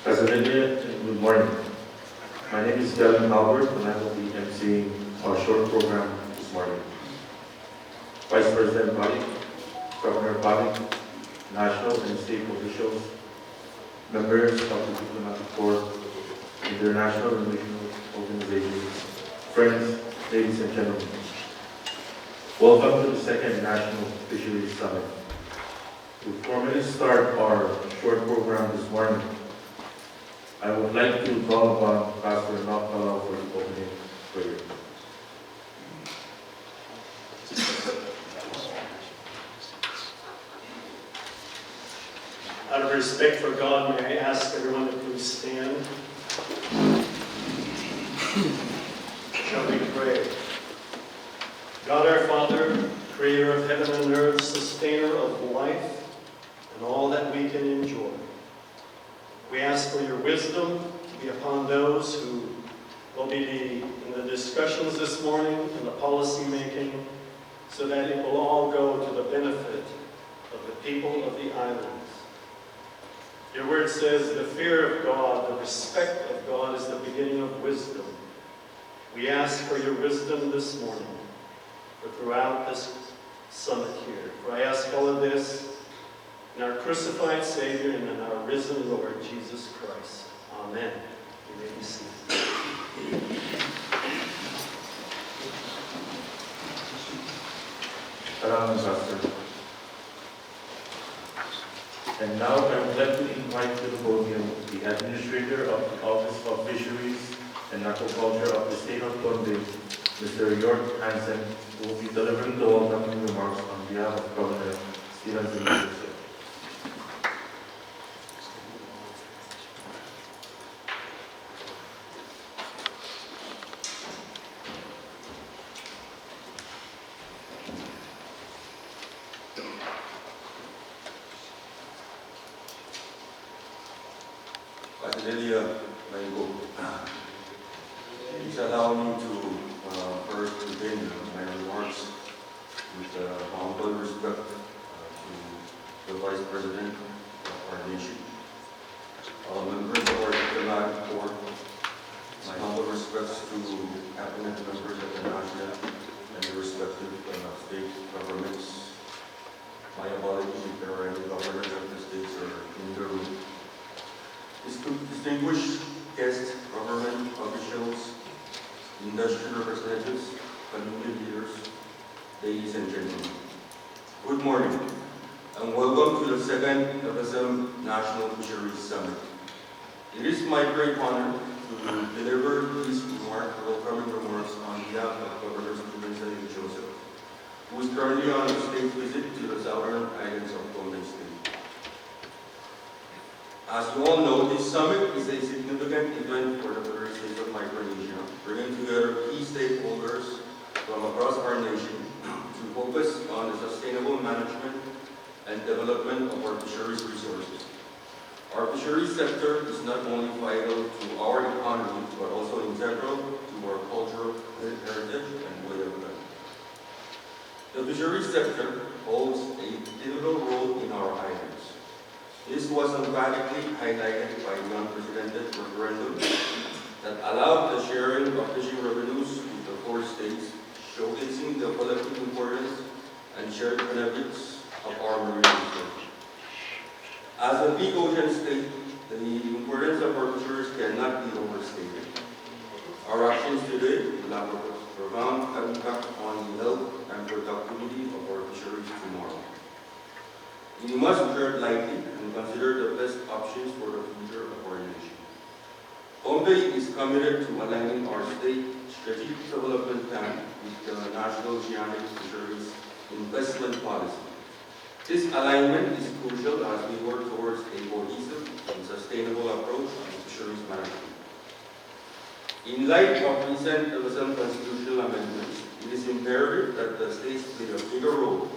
President, good morning. My name is Kevin Albert, and I will be emceeing our short program this morning. Vice President Bali, Governor Bali, national and state officials, members of the diplomatic corps, international and regional organizations, friends, ladies and gentlemen. Welcome to the second National Fisheries Summit. To formally start our short program this morning, I would like to call upon Pastor Nakala for the opening prayer. Out of respect for God, may I ask everyone to please stand. Shall we pray? God our Father, creator of heaven and earth, sustainer of life and all that we can enjoy, we ask for your wisdom to be upon those who will be in the discussions this morning and the policy making, so that it will all go to the benefit of the people of the islands. Your word says the fear of God, the respect of God is the beginning of wisdom. We ask for your wisdom this morning, or throughout this summit here. For I ask all of this in our crucified Savior and in our risen Lord, Jesus Christ. Amen. You may be seated. Pastor. And now I would like to invite to the podium the Administrator of the Office of Fisheries and Aquaculture of the State of Conde, Mr. York Hansen, who will be delivering the welcoming remarks on behalf of Governor Stephen. Please allow me to first begin my remarks with humble respect to the Vice President of our nation, all members of our diplomatic corps, my humble respects to cabinet members of the national and the respective state governments. My apologies if there are any governors of the states or in the room. Distinguished guests, government officials, industry representatives, community leaders, ladies and gentlemen. Good morning, and welcome to the second FSM National Fisheries Summit. It is my great honor to deliver these welcoming remarks on behalf of Governor Stephen Joseph, who is currently on a state visit to the southern islands of Conde State. As you all know, this summit is a significant event for the Federated States of Micronesia, bringing together key stakeholders from across our nation to focus on the sustainable management and development of our fisheries resources. Our fisheries sector is not only vital to our economy, but also integral to our cultural heritage and way of life. The fisheries sector holds a pivotal role in our islands. This was emphatically highlighted by the unprecedented referendum that allowed the sharing of fishing revenues with the 4 states, showcasing the collective importance and shared benefits of our marine resources. As a big ocean state, the importance of our fisheries cannot be overstated. Our actions today will have a profound impact on the health and productivity of our fisheries tomorrow. We must tread lightly and consider the best options for the future of our nation. Conde is committed to aligning our state strategic development plan with the National Oceanic Fisheries Investment Policy. This alignment is crucial as we work towards a cohesive and sustainable approach to fisheries management. In light of recent FSM constitutional amendments, it is imperative that the states play a bigger role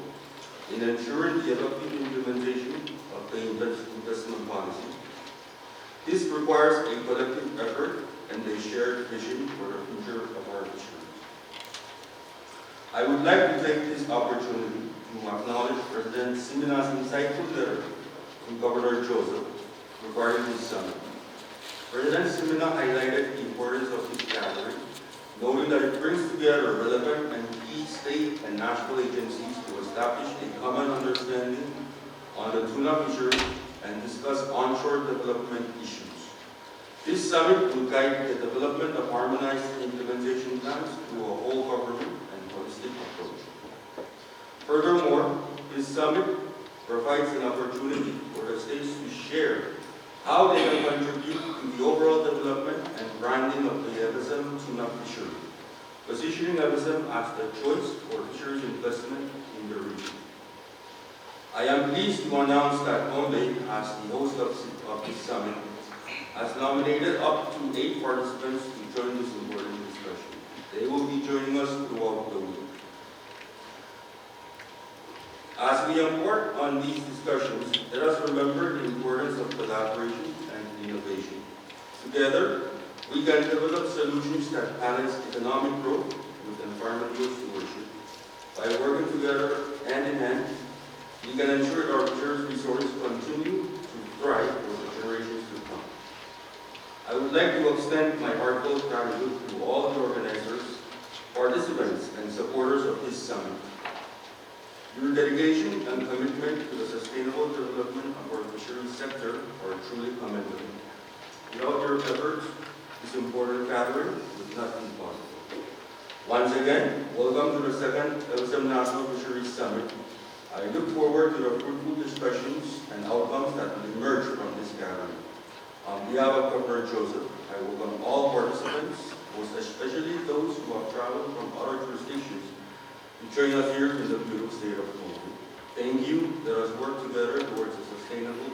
in ensuring the effective implementation of the investment policy. This requires a collective effort and a shared vision for the future of our fisheries. I would like to take this opportunity to acknowledge President Simina's insightful letter to Governor Joseph regarding this summit. President Simina highlighted the importance of this gathering, noting that it brings together relevant and key state and national agencies to establish a common understanding on the tuna fishery and discuss onshore development issues. This summit will guide the development of harmonized implementation plans through a whole government and holistic approach. Furthermore, this summit provides an opportunity for the states to share how they can contribute to the overall development and branding of the FSM tuna fishery, positioning FSM as the choice for fisheries investment in the region. I am pleased to announce that Bombay, as the host of this summit, has nominated up to 8 participants to join this important discussion. They will be joining us throughout the week. As we embark on these discussions, let us remember the importance of collaboration and innovation. Together, we can develop solutions that balance economic growth with environmental stewardship. By working together hand in hand, we can ensure that our fisheries resources continue to thrive for the generations to come. I would like to extend my heartfelt gratitude to all the organizers, participants, and supporters of this summit. Your dedication and commitment to the sustainable development of our fisheries sector are truly commendable. Without your efforts, this important gathering would not be possible. Once again, welcome to the second FSM National Fisheries Summit. I look forward to the fruitful discussions and outcomes that will emerge from this gathering. On behalf of Governor Joseph, I welcome all participants, most especially those who have traveled from other jurisdictions to join us here in the beautiful state of Bombay. Thank you. Let us work together towards a sustainable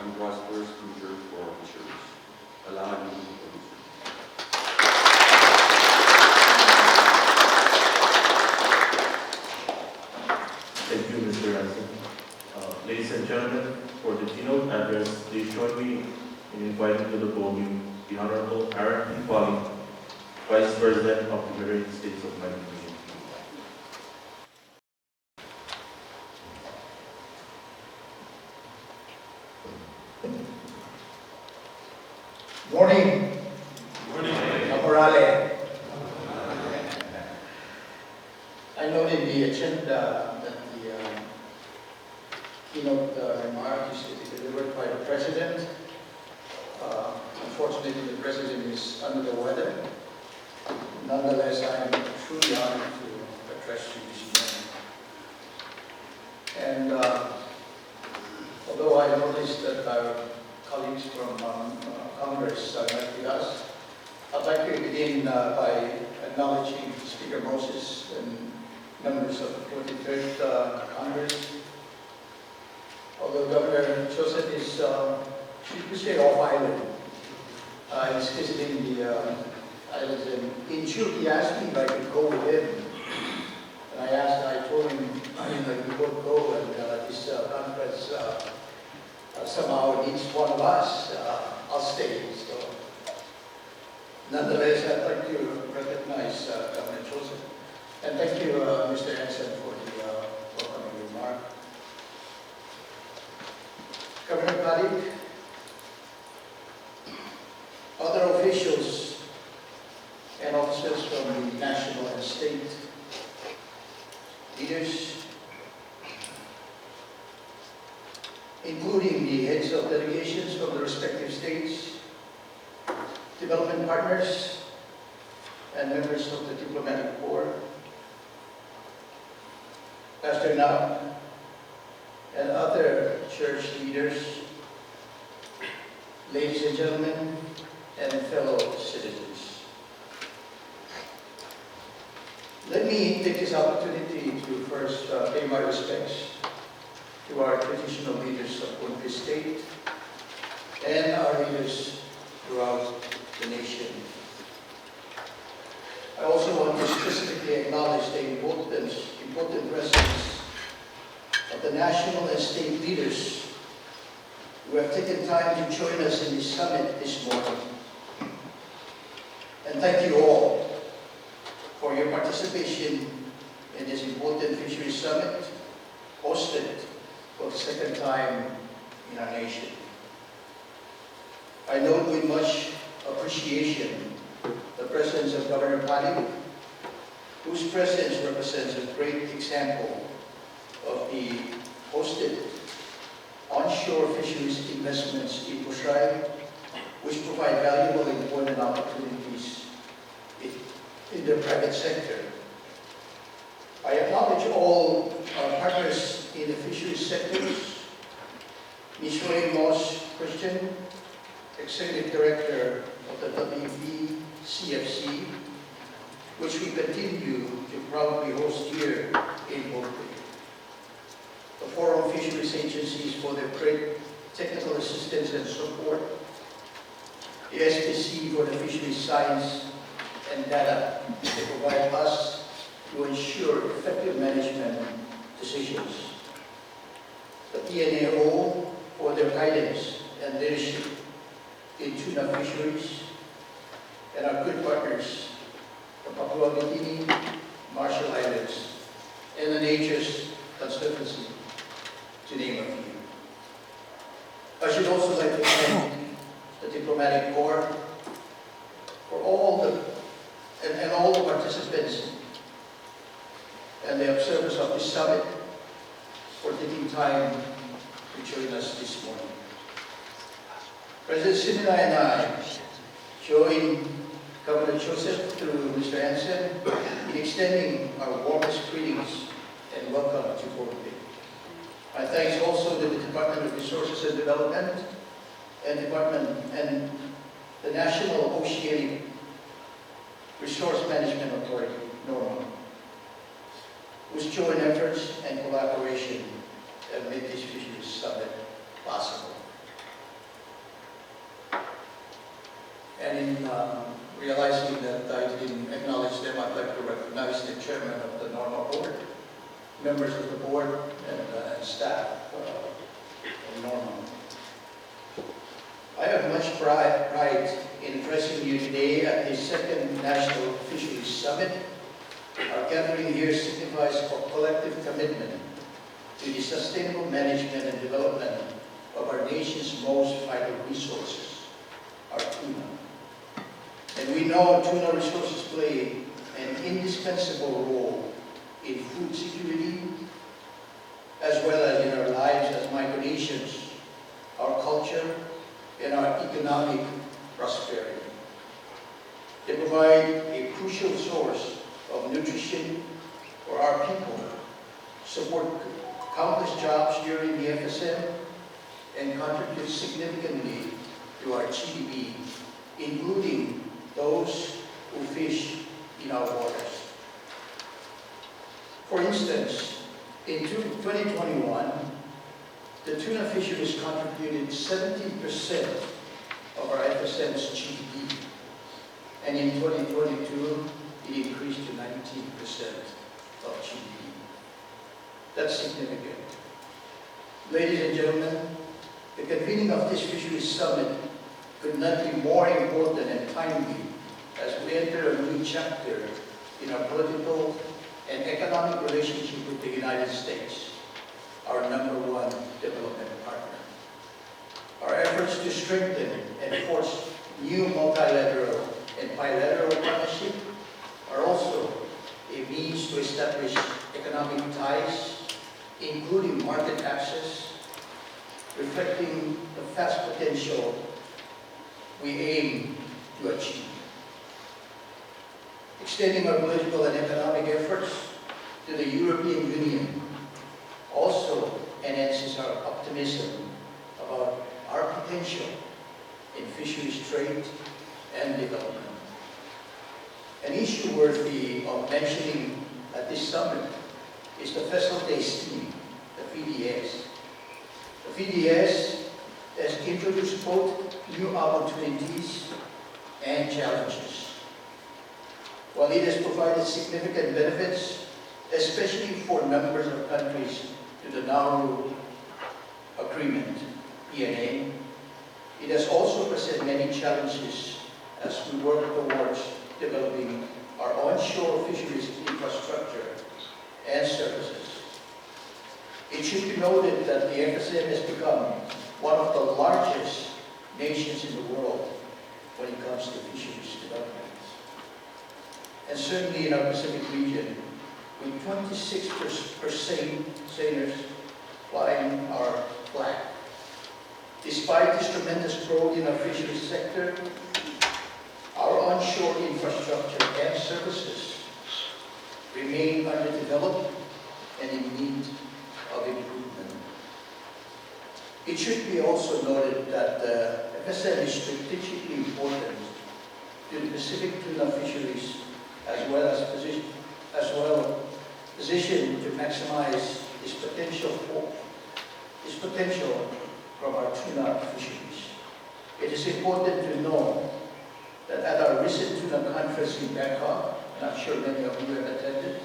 and prosperous future for our fisheries. Allow me to Thank you, Mr. Ransom. Ladies and gentlemen, for the keynote address, please join me in inviting to the podium the Honorable Aaron P. Pali, Vice President of the Federated States of Micronesia. Morning. Morning. Morale. I noted the agenda that the keynote remark is to be delivered by the President. Unfortunately, the President is under the weather. Nonetheless, I am truly honored to address you this morning. And although I noticed that our colleagues from Congress are not with us, I'd like to begin by acknowledging Speaker Moses and members of the 43rd Congress. Although Governor Joseph is, we stay off island. He's visiting the islands, and in truth, he asked me if I could go with him. And I told him, we both go, and this conference somehow needs one of us. I'll stay. So, nonetheless, I'd like to recognize Governor Joseph. And thank you, Mr. Hanson, for the welcoming remark. Governor Pali, other officials and officers from the national and state leaders, including the heads of delegations from the respective states, development partners, and members of the diplomatic corps, Pastor Nam, and other church leaders, ladies and gentlemen, and fellow citizens. Let me take this opportunity to first pay my respects to our traditional leaders of Bombay State and our leaders throughout the nation. I also want to specifically acknowledge the important presence of the national and state leaders who have taken time to join us in this summit this morning. And thank you all for your participation in this important fisheries summit hosted for the second time in our nation. I note with much appreciation the presence of Governor Pali, whose presence represents a great example of the hosted onshore fisheries investments in Busrai, which provide valuable employment opportunities in the private sector. I acknowledge all our partners in the fisheries sectors, Ms. Moss Christian, Executive Director of the WBCFC, which we continue to proudly host here in Boracay. The Forum Fisheries Agencies for their great technical assistance and support, the SPC for the fisheries science and data to provide us to ensure effective management decisions, the PNAO for their guidance and leadership in tuna fisheries, and our good partners, the Papua New Guinea, Marshall Islands, and the Nature's Conservancy, to name a few. I should also like to thank the Diplomatic Corps for all the participants and the observers of this summit for taking time to join us this morning. President Sinina and I join Governor Joseph through Mr. Hansen in extending our warmest greetings and welcome to Boracay. My thanks also to the Department of Resources and Development and the National Oceanic Resource Management Authority, NORMA, whose joint efforts and collaboration have made this fisheries summit possible. And in realizing that I didn't acknowledge them, I'd like to recognize the chairman of the NORMA board, members of the board, and staff of NORMA. I have much pride in addressing you today at the second National Fisheries Summit. Our gathering here signifies our collective commitment to the sustainable management and development of our nation's most vital resources, our tuna. And we know tuna resources play an indispensable role in food security, as well as in our lives as Micronesians, our culture, and our economic prosperity. They provide a crucial source of nutrition for our people, support countless jobs here in the FSM, and contribute significantly to our GDP, including those who fish in our waters. For instance, in 2021, the tuna fisheries contributed 17% of our FSM's GDP, and in 2022, it increased to 19% of GDP. That's significant. Ladies and gentlemen, the convening of this fisheries summit could not be more important and timely as we enter a new chapter in our political and economic relationship with the United States, our #1 development partner. Our efforts to strengthen and forge new multilateral and bilateral partnership are also a means to establish economic ties, including market access, reflecting the vast potential we aim to achieve. Extending our political and economic efforts to the European Union also enhances our optimism about our potential in fisheries trade and development. An issue worthy of mentioning at this summit is the Vessel Day Scheme, the VDS. The VDS has introduced both new opportunities and challenges. While it has provided significant benefits, especially for members of countries to the Nauru Agreement, PNA, it has also presented many challenges as we work towards developing our onshore fisheries infrastructure and services. It should be noted that the FSM has become one of the largest nations in the world when it comes to fisheries development. And certainly in our Pacific region, with 26% sailors flying our flag. Despite this tremendous growth in our fisheries sector, our onshore infrastructure and services remain underdeveloped and in need of improvement. It should be also noted that the FSM is strategically important to the Pacific tuna fisheries as well positioned to maximize its potential from our tuna fisheries. It is important to know that at our recent tuna conference in Bangkok, and I'm sure many of you have attended,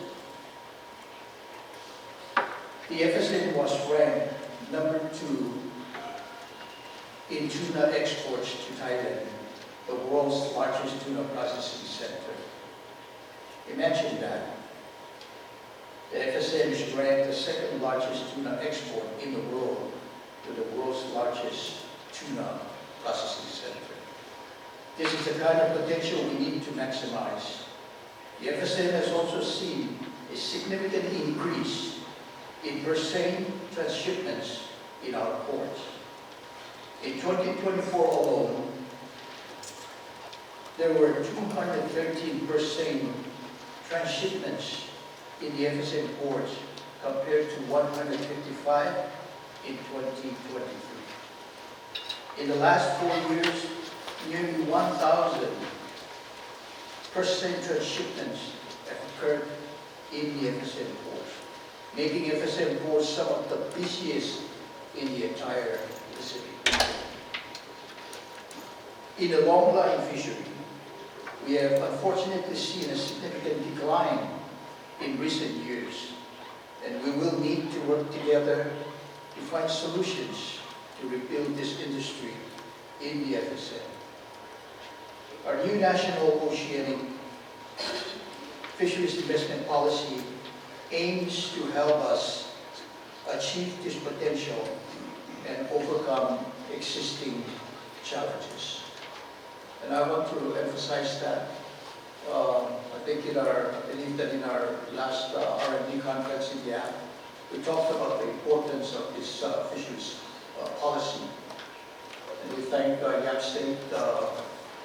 the FSM was ranked number 2 in tuna exports to Thailand, the world's largest tuna processing center. Imagine that. The FSM is ranked the second largest tuna export in the world to the world's largest tuna processing center. This is the kind of potential we need to maximize. The FSM has also seen a significant increase in per-se transshipments in our ports. In 2024 alone, there were 213 per-se transshipments in the FSM ports compared to 155 in 2023. In the last 4 years, nearly 1,000 per-se transshipments have occurred in the FSM ports, making FSM ports some of the busiest in the entire Pacific. In the long-line fishery, we have unfortunately seen a significant decline in recent years, and we will need to work together to find solutions to rebuild this industry in the FSM. Our new national oceanic fisheries investment policy aims to help us achieve this potential and overcome existing challenges. And I want to emphasize that. I believe that in our last R&D conference in Yap, we talked about the importance of this fisheries policy. And we thank Yap State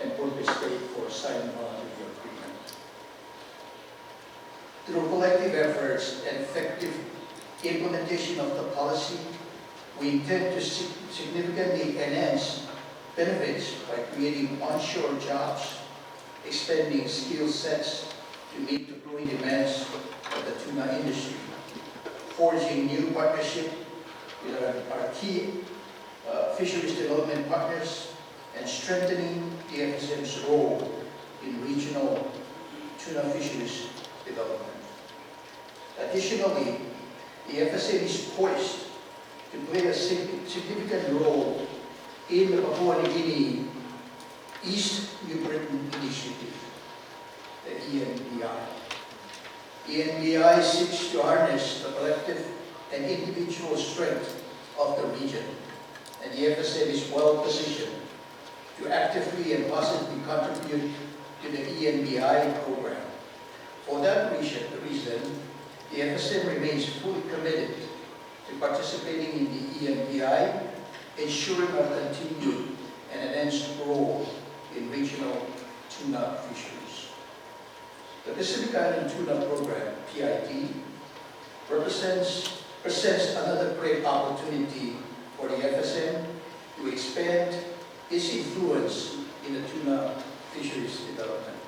and Purpose State for signing on to the agreement. Through collective efforts and effective implementation of the policy, we intend to significantly enhance benefits by creating onshore jobs, expanding skill sets to meet the growing demands of the tuna industry, forging new partnerships with our key fisheries development partners, and strengthening the FSM's role in regional tuna fisheries development. Additionally, the FSM is poised to play a significant role in the Papua New Guinea East New Britain Initiative, the ENBI. ENBI seeks to harness the collective and individual strength of the region, and the FSM is well positioned to actively and positively contribute to the ENBI program. For that reason, the FSM remains fully committed to participating in the ENBI, ensuring our continued and enhanced role in regional tuna fisheries. The Pacific Island Tuna Program, PIT, presents another great opportunity for the FSM to expand its influence in the tuna fisheries development.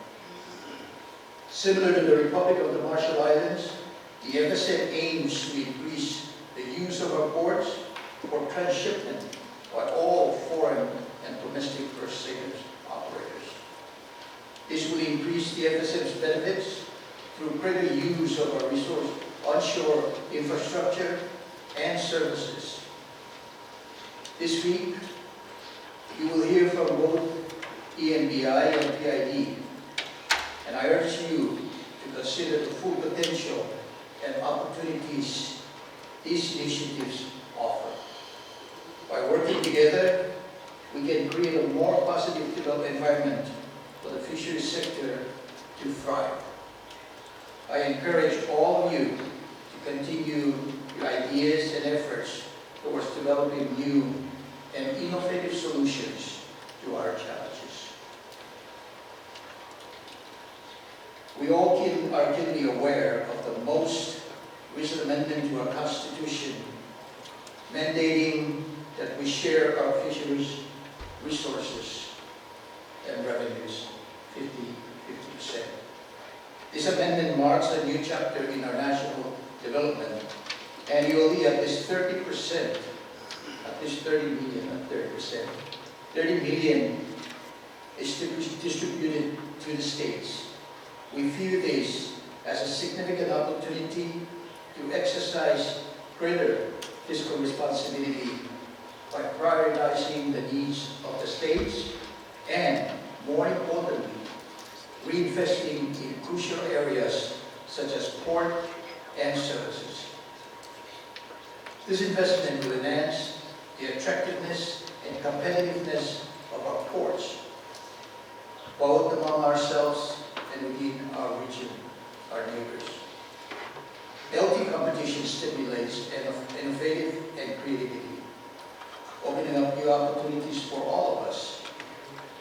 Similar to the Republic of the Marshall Islands, the FSM aims to increase the use of our ports for transshipment by all foreign and domestic per-se operators. This will increase the FSM's benefits through greater use of our resource onshore infrastructure and services. This week, you will hear from both ENBI and PID, and I urge you to consider the full potential and we can create a more positive development environment for the fisheries sector to thrive. I encourage all of you to continue your ideas and efforts towards developing new and innovative solutions to our challenges. We all are keenly aware of the most recent amendment to our Constitution mandating that we share our fisheries resources and revenues 50%. This amendment marks a new chapter in our national development. Annually, at least 30%, at least 30 million, not 30%, 30 million is distributed to the states. We view this as a significant opportunity to exercise greater fiscal responsibility by prioritizing the needs of the states and, more importantly, reinvesting in crucial areas such as port and services. This investment will enhance the attractiveness and competitiveness of our ports, both among ourselves and within our region, our neighbors. Healthy competition stimulates innovative and creativity, opening up new opportunities for all of us.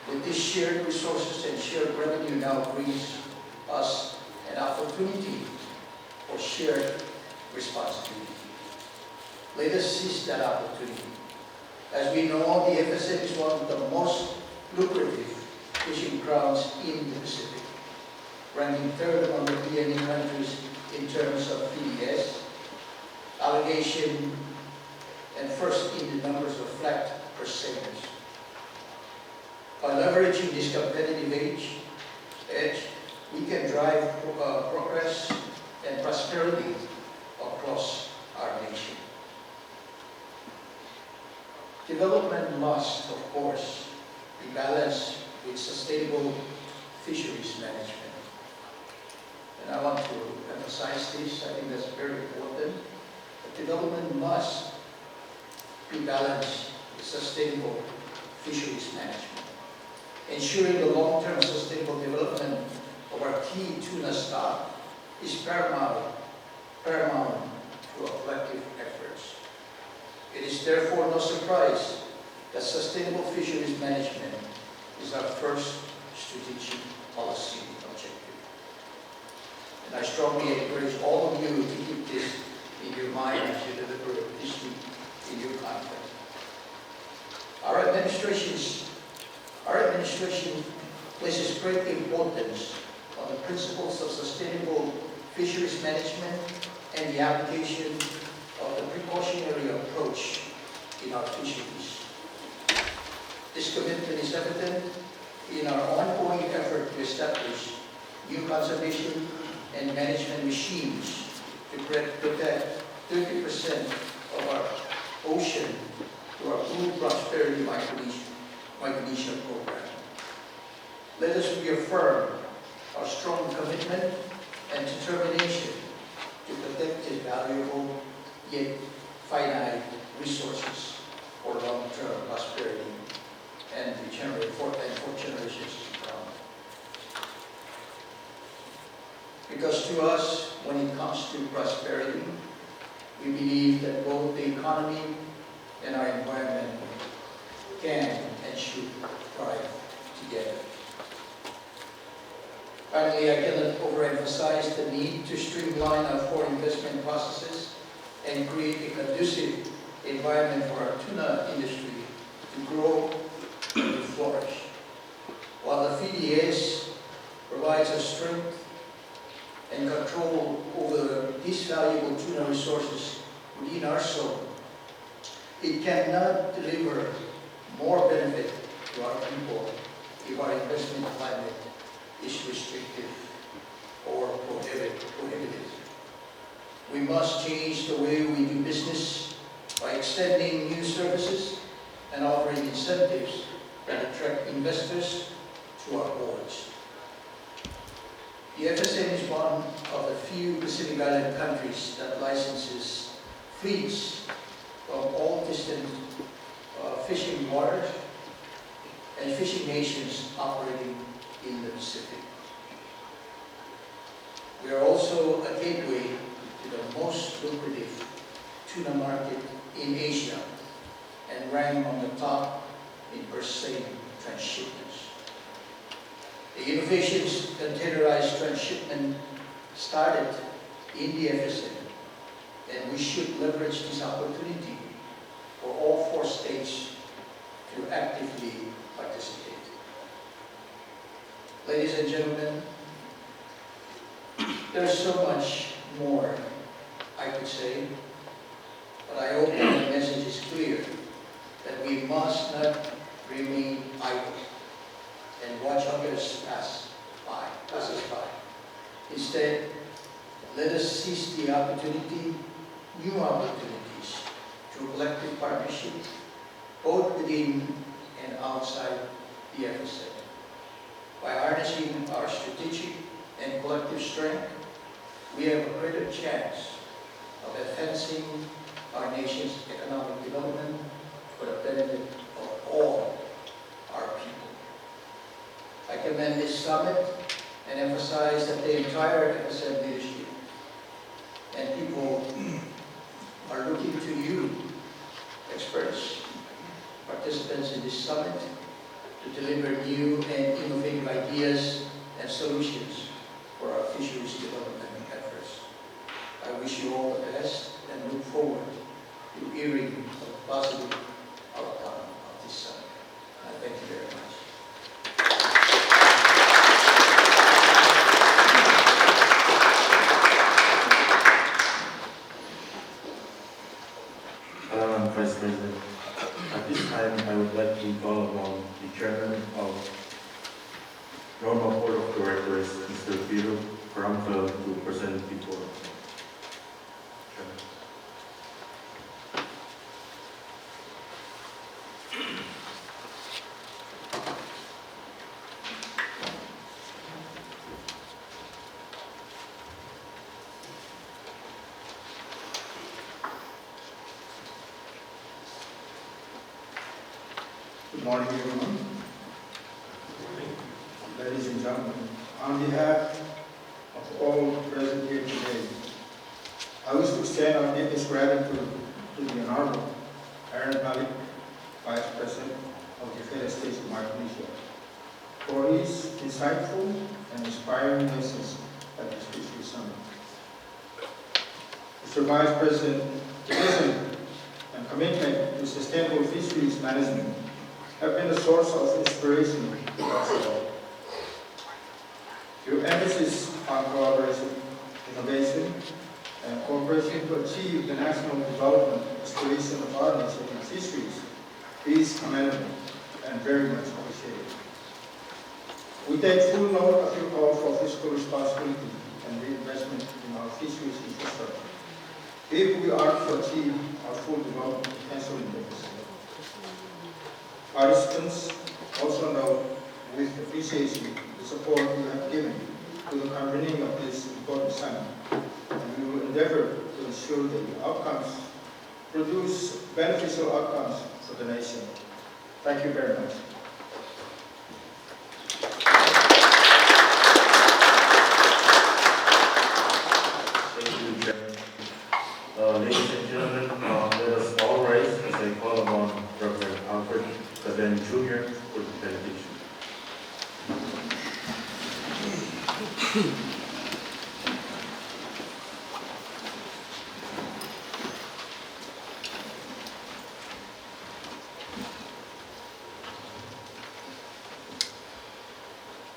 With these shared resources and shared revenue now brings us an opportunity for shared responsibility. Let us seize that opportunity. As we know, the FSM is one of the most lucrative fishing grounds in the Pacific, ranking third among the PNE countries in terms of PDS, allegation, and first in the numbers of flat percenters. By leveraging this competitive edge, we can drive progress and prosperity across our nation. Development must, of course, be balanced with sustainable fisheries management. And I want to emphasize this. I think that's very important. But development must be balanced with sustainable fisheries management. Ensuring the long-term sustainable development of our key tuna stock is paramount to our collective efforts. It is therefore no surprise that sustainable fisheries management is our first strategic policy objective. And I strongly encourage all of you to keep this in your mind as you deliver this week in your conference. Our administration places great importance on the principles of sustainable fisheries management and the application of the precautionary approach in our fisheries. This commitment is evident in our ongoing effort to establish new conservation and management regimes to protect 30% of our ocean through our Blue Prosperity Micronesia program. Let us reaffirm our strong commitment and determination to protect these valuable yet finite resources for long-term prosperity and for generations to come. Because to us, when it comes to prosperity, we believe that both the economy and our environment can and should thrive together. Finally, I cannot overemphasize the need to streamline our foreign investment processes and create a conducive environment for our tuna industry to grow and to flourish. While the FDS provides us strength and control over these valuable tuna resources within our zone, it cannot deliver more benefit to our people if our investment climate is restrictive or prohibitive. We must change the way we do business by extending new services and offering incentives that attract investors to our ports. The FSM is one of the few Pacific Island countries that licenses fleets from all distant fishing waters and fishing nations operating in the Pacific. We are also a gateway to the most lucrative tuna market in Asia and rank on the top in per se transshipments. The innovations containerized transshipment started in the FSM, and we should leverage this opportunity for all 4 states to actively participate. Ladies and gentlemen, there's so much more I could say, but I hope that the message is clear that we must not remain idle and watch others pass us by. Instead, let us seize the opportunity, new opportunities, through collective partnership, both within and outside the FSM. By harnessing our strategic and collective strength, we have a greater chance of advancing our nation's economic development for the benefit of all our people. I commend this summit and emphasize that the entire FSM leadership and people are looking to you, experts, participants in this summit, to deliver new and innovative ideas and solutions for our fisheries development efforts. I wish you all the best and look forward to hearing a positive outcome of this summit. I thank you very much. Vice President, at this time I would like to call upon the Chairman of Normal Board of Directors, Mr. Piro Paramfel, to present the report. Good morning, everyone. Ladies and gentlemen, on behalf of all present here today, I wish to extend our deepest gratitude to the Honorable Aaron Malik, Vice President of the Federated States of Micronesia, for his insightful and inspiring lessons at this Fisheries Summit. Mr. Vice President, the vision and commitment to sustainable fisheries management have been a source of inspiration to us all. Your emphasis on collaboration, innovation, and cooperation to achieve the national development aspiration of our nation in fisheries is commendable and very much appreciated. We take full note of your call for fiscal responsibility and reinvestment in our fisheries infrastructure if we are to achieve our full development potential in the Pacific. Participants also note with appreciation the support you have given to the convening of this important summit, and we will endeavor to ensure that the outcomes produce beneficial outcomes for the nation. Thank you very much. Thank you, Chairman. Ladies and gentlemen, let us all rise as I call upon Reverend Alfred Caden Jr. for the benediction.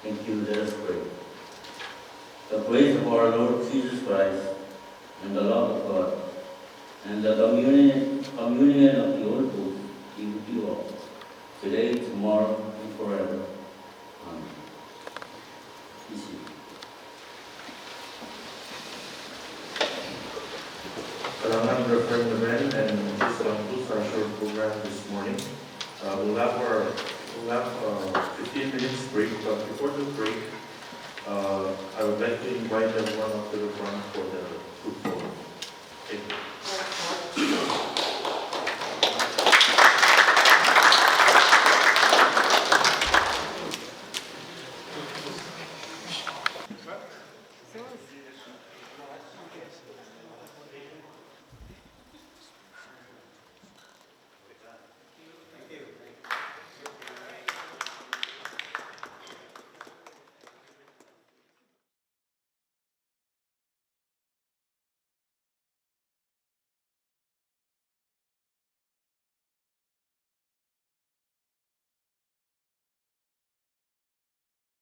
Thank you. Let us pray. The grace of our Lord Jesus Christ and the love of God and the communion of the Holy Ghost be with you all, today, tomorrow, and forever. Amen. Be seated. I'm referring the men, and this concludes our short program this morning. We'll have 15 minutes break, but before the break, I would like to invite everyone up to the